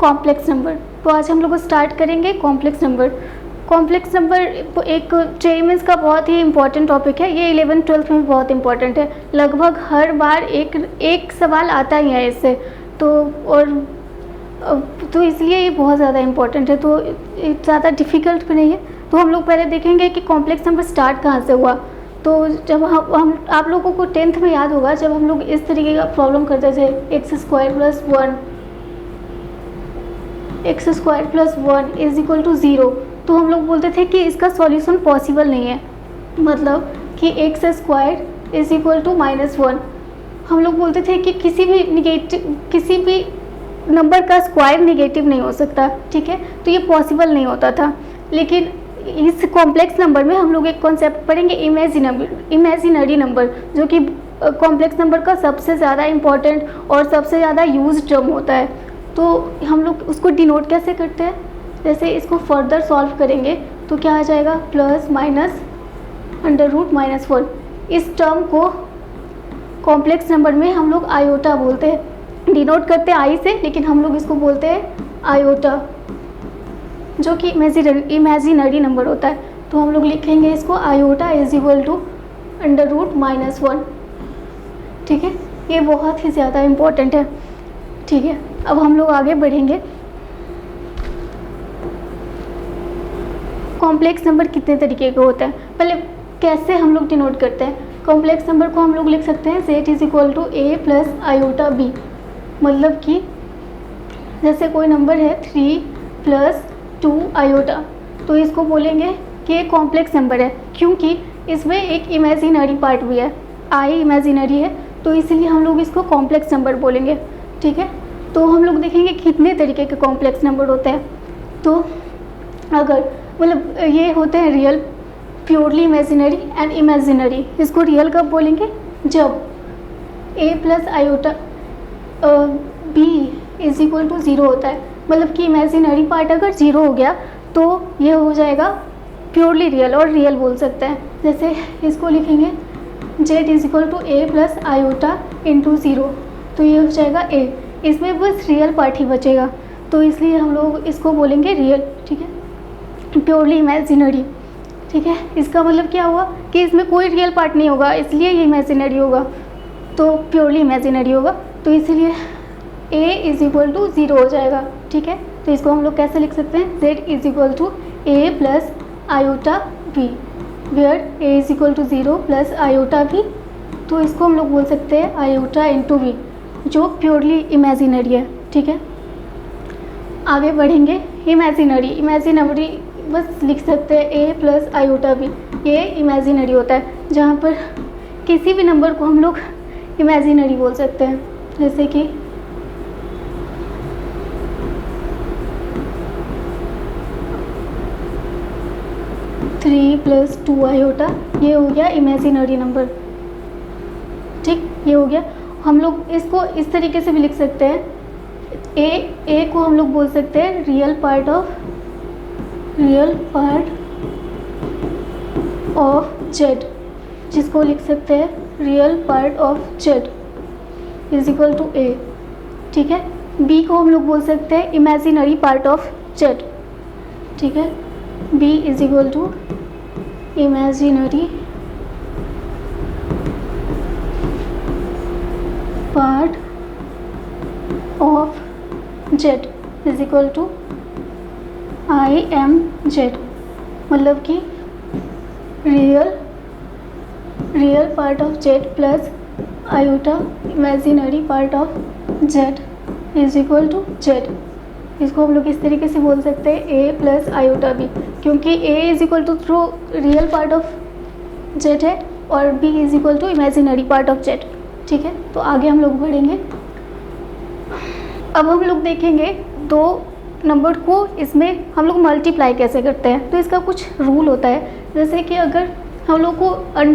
Complex number. तो आज हम लोग स्टार्ट करेंगे कॉम्प्लेक्स नंबर। कॉम्प्लेक्स नंबर एक जेईई का बहुत ही इंपॉर्टेंट टॉपिक है। ये 11th-12th में बहुत इंपॉर्टेंट है। लगभग हर बार एक सवाल आता ही है इससे, तो इसलिए ये बहुत ज़्यादा इंपॉर्टेंट है। तो ज़्यादा डिफ़िकल्ट भी नहीं है। तो हम लोग पहले देखेंगे कि कॉम्प्लेक्स नंबर स्टार्ट कहाँ से हुआ। तो जब हम आप लोगों को 10th में याद होगा, जब हम लोग इस तरीके का प्रॉब्लम करते थे, x² + 1 = 0, तो हम लोग बोलते थे कि इसका सॉल्यूशन पॉसिबल नहीं है, मतलब कि x² = -1। हम लोग बोलते थे कि किसी भी नंबर का स्क्वायर नेगेटिव नहीं हो सकता, ठीक है, तो ये पॉसिबल नहीं होता था। लेकिन इस कॉम्प्लेक्स नंबर में हम लोग एक कॉन्सेप्ट पढ़ेंगे, इमेजिनरी नंबर, जो कि कॉम्प्लेक्स नंबर का सबसे ज़्यादा इम्पॉर्टेंट और सबसे ज़्यादा यूज टर्म होता है। तो हम लोग उसको डिनोट कैसे करते हैं, जैसे इसको फर्दर सॉल्व करेंगे तो क्या आ जाएगा, +(√-1). इस टर्म को कॉम्प्लेक्स नंबर में हम लोग आयोटा बोलते हैं, डिनोट करते हैं आई से, लेकिन हम लोग इसको बोलते हैं आयोटा, जो कि इमेजिनरी नंबर होता है। तो हम लोग लिखेंगे इसको आयोटा √-1, ठीक है। ये बहुत ही ज़्यादा इम्पोर्टेंट है, ठीक है। अब हम लोग आगे बढ़ेंगे। कॉम्प्लेक्स नंबर कितने तरीके का होता है, पहले कैसे हम लोग डिनोट करते हैं। कॉम्प्लेक्स नंबर को हम लोग लिख सकते हैं z = a + iota b, मतलब कि जैसे कोई नंबर है 3 + 2 iota, तो इसको बोलेंगे कि ये कॉम्प्लेक्स नंबर है, क्योंकि इसमें एक इमेजिनरी पार्ट भी है, i इमेजिनरी है, तो इसलिए हम लोग इसको कॉम्प्लेक्स नंबर बोलेंगे, ठीक है। तो हम लोग देखेंगे कितने तरीके के कॉम्प्लेक्स नंबर होते हैं। तो अगर मतलब ये होते हैं real, purely imaginary and imaginary. इसको रियल कब बोलेंगे, जब a + iota b = 0 होता है, मतलब कि इमेजिनरी पार्ट अगर 0 हो गया तो ये हो जाएगा प्योरली रियल, और रियल बोल सकते हैं। जैसे इसको लिखेंगे z = a + iota × 0, तो ये हो जाएगा a, इसमें बस रियल पार्ट ही बचेगा, तो इसलिए हम लोग इसको बोलेंगे रियल, ठीक है, प्योरली इमेजिनरी, ठीक है। इसका मतलब क्या हुआ कि इसमें कोई रियल पार्ट नहीं होगा, इसलिए ये इमेजिनरी होगा, तो प्योरली इमेजिनरी होगा, तो इसीलिए a = 0 हो जाएगा, ठीक है। तो इसको हम लोग कैसे लिख सकते हैं, z = a + iota b, where a = 0 + iota b, तो इसको हम लोग बोल सकते हैं iota × b, जो प्योरली इमेजिनरी है, ठीक है। आगे बढ़ेंगे। इमेजिनरी बस लिख सकते हैं a + iota b, ये इमेजिनरी होता है, जहाँ पर किसी भी नंबर को हम लोग इमेजिनरी बोल सकते हैं, जैसे कि 3 + 2 iota, ये हो गया इमेजिनरी नंबर, ठीक, ये हो गया। हम लोग इसको इस तरीके से भी लिख सकते हैं, a को हम लोग बोल सकते हैं रियल पार्ट ऑफ z, जिसको लिख सकते हैं real part of z = a, ठीक है। b को हम लोग बोल सकते हैं इमेजिनरी पार्ट ऑफ z, ठीक है, b = imaginary part of z = IMZ, मतलब कि real part of z + iota imaginary part of z = z। इसको हम लोग इस तरीके से बोल सकते हैं a + iota b, क्योंकि a = real part of z है और b = imaginary part of z, ठीक है। तो आगे हम लोग बढ़ेंगे। अब हम लोग देखेंगे दो नंबर को, इसमें हम लोग मल्टीप्लाई कैसे करते हैं। तो इसका कुछ रूल होता है, जैसे कि अगर हम लोग को √a ×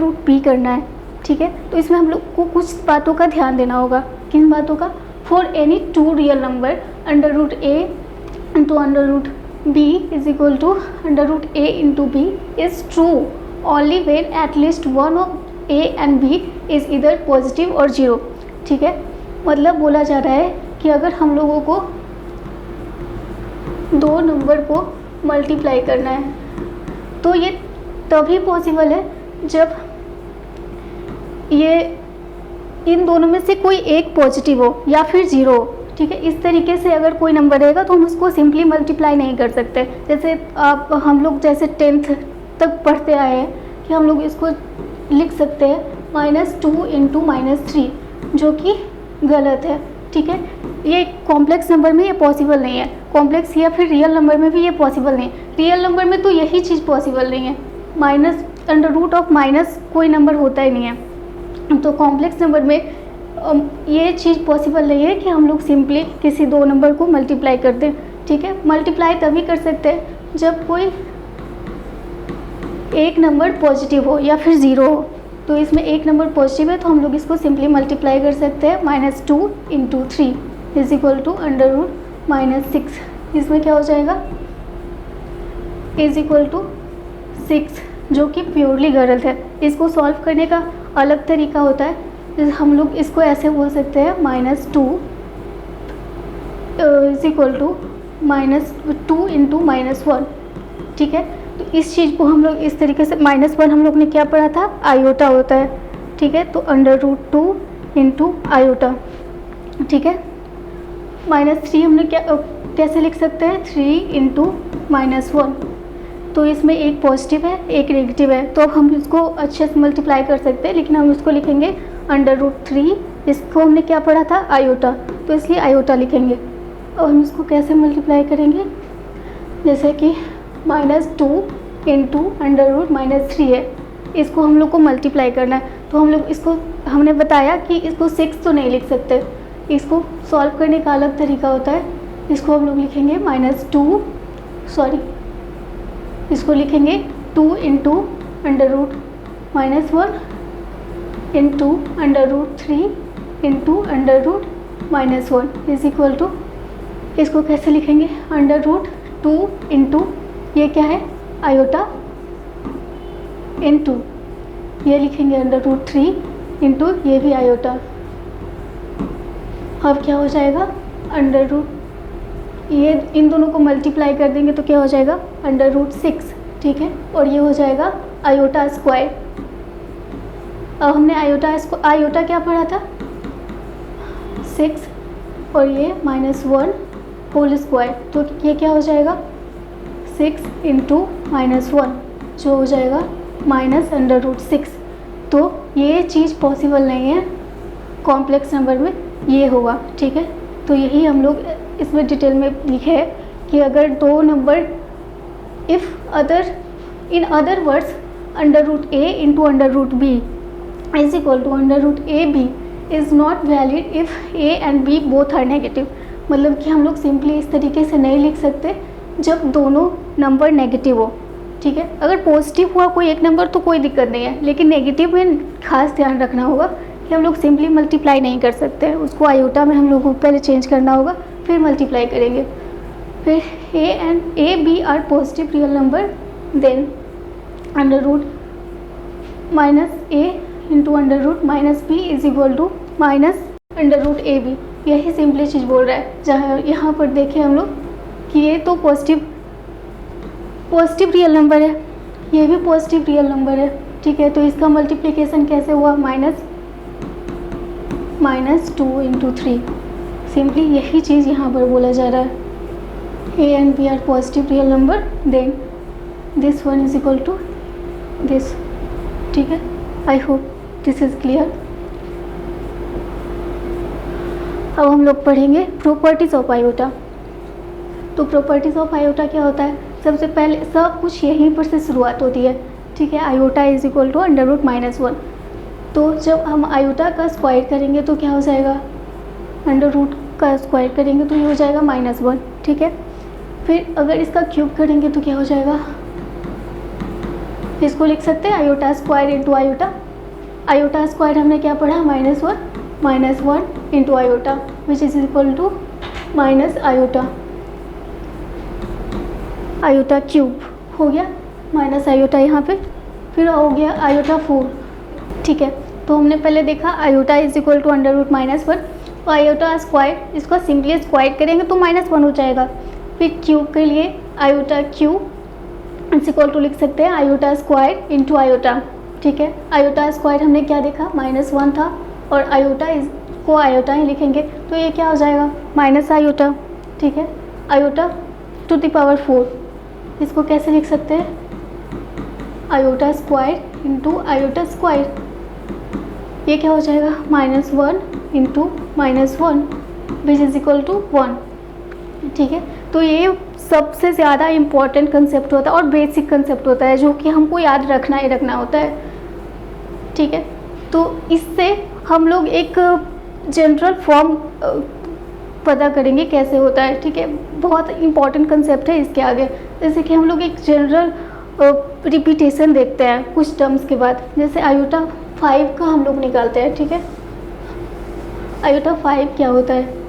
√b करना है, ठीक है, तो इसमें हम लोग को कुछ बातों का ध्यान देना होगा। किन बातों का, for any 2 real number √a × √b =√a × b is true only when at least one of a and b is either positive और 0, ठीक है। मतलब बोला जा रहा है कि अगर हम लोगों को दो नंबर को मल्टीप्लाई करना है तो ये तभी पॉसिबल है जब ये इन दोनों में से कोई एक पॉजिटिव हो या फिर ज़ीरो हो। ठीक है, इस तरीके से अगर कोई नंबर रहेगा तो हम उसको सिंपली मल्टीप्लाई नहीं कर सकते। जैसे हम लोग जैसे 10th तक पढ़ते आए हैं कि हम लोग इसको लिख सकते हैं -2 इंटू -3, जो कि गलत है। ठीक है, ये कॉम्प्लेक्स नंबर में ये पॉसिबल नहीं है, कॉम्प्लेक्स या फिर रियल नंबर में भी ये पॉसिबल नहीं है। रियल नंबर में तो यही चीज़ पॉसिबल नहीं है, माइनस कोई नंबर होता ही नहीं है। तो कॉम्प्लेक्स नंबर में ये चीज़ पॉसिबल नहीं है कि हम लोग सिंपली किसी दो नंबर को मल्टीप्लाई कर दें। ठीक है, मल्टीप्लाई तभी कर सकते हैं जब कोई एक नंबर पॉजिटिव हो या फिर ज़ीरो हो। तो इसमें एक नंबर पॉजिटिव है तो हम लोग इसको सिंपली मल्टीप्लाई कर सकते हैं, -2 इंटू 3 इज इक्वल टू √-6। इसमें क्या हो जाएगा, इज इक्वल टू 6, जो कि प्योरली गलत है। इसको सॉल्व करने का अलग तरीका होता है, जैसे हम लोग इसको ऐसे बोल सकते हैं -2 इज इक्वल टू -2 इंटू -1। ठीक है, तो इस चीज़ को हम लोग इस तरीके से, -1 हम लोग ने क्या पढ़ा था, आयोटा होता है। ठीक है, तो √2 इंटू आयोटा। ठीक है, -3 हमने कैसे लिख सकते हैं, 3 इंटू -1। तो इसमें एक पॉजिटिव है एक नेगेटिव है, तो अब हम इसको अच्छे से मल्टीप्लाई कर सकते हैं, लेकिन हम इसको लिखेंगे √3। इसको हमने क्या पढ़ा था, आयोटा, तो इसलिए आयोटा लिखेंगे। अब हम इसको कैसे मल्टीप्लाई करेंगे, जैसे कि -2 इंटू √-3 है, इसको हम लोग को मल्टीप्लाई करना है। तो हम लोग इसको, हमने बताया कि इसको 6 तो नहीं लिख सकते, इसको सॉल्व करने का अलग तरीका होता है। इसको हम लोग लिखेंगे इसको लिखेंगे 2 into √-1 into √3 into √-1 is equal to, इसको कैसे लिखेंगे, √2 इंटू ये क्या है, आयोटा, इंटू ये लिखेंगे √3 इंटू ये भी आयोटा। अब क्या हो जाएगा, ये इन दोनों को मल्टीप्लाई कर देंगे तो क्या हो जाएगा, √6। ठीक है, और ये हो जाएगा आयोटा स्क्वायर। अब हमने आयोटा क्या पढ़ा था, 6 और ये -1 होल स्क्वायर, तो ये क्या हो जाएगा, 6 इंटू -1, जो हो जाएगा -√6। तो ये चीज़ पॉसिबल नहीं है कॉम्प्लेक्स नंबर में, ये होगा। ठीक है, तो यही हम लोग इसमें डिटेल में लिखे है कि अगर दो number, in other words √a into √b is equal to √ab is not valid if a and b both are negative. मतलब कि हम लोग सिंपली इस तरीके से नहीं लिख सकते जब दोनों नंबर नेगेटिव हो। ठीक है, अगर पॉजिटिव हुआ कोई एक नंबर तो कोई दिक्कत नहीं है, लेकिन नेगेटिव में खास ध्यान रखना होगा कि हम लोग सिंपली मल्टीप्लाई नहीं कर सकते, उसको आयोटा में हम लोग को पहले चेंज करना होगा, फिर मल्टीप्लाई करेंगे। फिर a and a b are positive real number, then √-a into √-b is equal to -√ab। यही सिंपली चीज़ बोल रहा है। जहाँ यहाँ पर देखें हम लोग कि ये तो पॉजिटिव रियल नंबर है, ये भी पॉजिटिव रियल नंबर है। ठीक है, तो इसका मल्टीप्लिकेशन कैसे हुआ, -2 इंटू 3। सिंपली यही चीज़ यहाँ पर बोला जा रहा है, a and b are positive real number, then this one is equal to this. ठीक है, I hope this is clear. अब हम लोग पढ़ेंगे प्रॉपर्टीज़ ऑफ आयोटा। तो प्रॉपर्टीज़ ऑफ आयोटा क्या होता है, सबसे पहले सब कुछ यहीं पर से शुरुआत होती है। ठीक है, आयोटा इज इक्वल टू √-1। तो जब हम आयोटा का स्क्वायर करेंगे तो क्या हो जाएगा, √ का स्क्वायर करेंगे तो ये हो जाएगा -1। ठीक है, फिर अगर इसका क्यूब करेंगे तो क्या हो जाएगा, इसको लिख सकते हैं iota square into iota. Iota square हमने क्या पढ़ा, -1 into iota which is equal to iota cube हो गया, माइनस आयोटा यहाँ पे, फिर हो गया आयोटा 4। ठीक है, तो हमने पहले देखा iota is equal to √-1, iota square, इसको सिंपली स्क्वायर करेंगे तो -1 हो जाएगा। फिर क्यूब के लिए iota cube is equal to लिख सकते हैं आयोटा स्क्वायर इंटू आयोटा। ठीक है, आयोटा स्क्वायर हमने क्या देखा, -1 था, और आयोटा को आयोटा ही लिखेंगे तो ये क्या हो जाएगा, माइनस आयोटा। ठीक है, आयोटा टू द पावर 4, इसको कैसे लिख सकते हैं, iota square into iota square. ये क्या हो जाएगा, -1 into -1 which is equal to 1। ठीक है, तो ये सबसे ज़्यादा इम्पॉर्टेंट कंसेप्ट होता है और बेसिक कंसेप्ट होता है जो कि हमको याद रखना ही रखना होता है। ठीक है, तो इससे हम लोग एक जनरल फॉर्म पता करेंगे कैसे होता है। ठीक है, बहुत इम्पॉर्टेंट कंसेप्ट है इसके आगे। जैसे कि हम लोग एक जनरल रिपीटेशन देखते हैं कुछ टर्म्स के बाद, जैसे आयोटा 5 का हम लोग निकालते हैं। ठीक है, आयोटा 5 क्या होता है,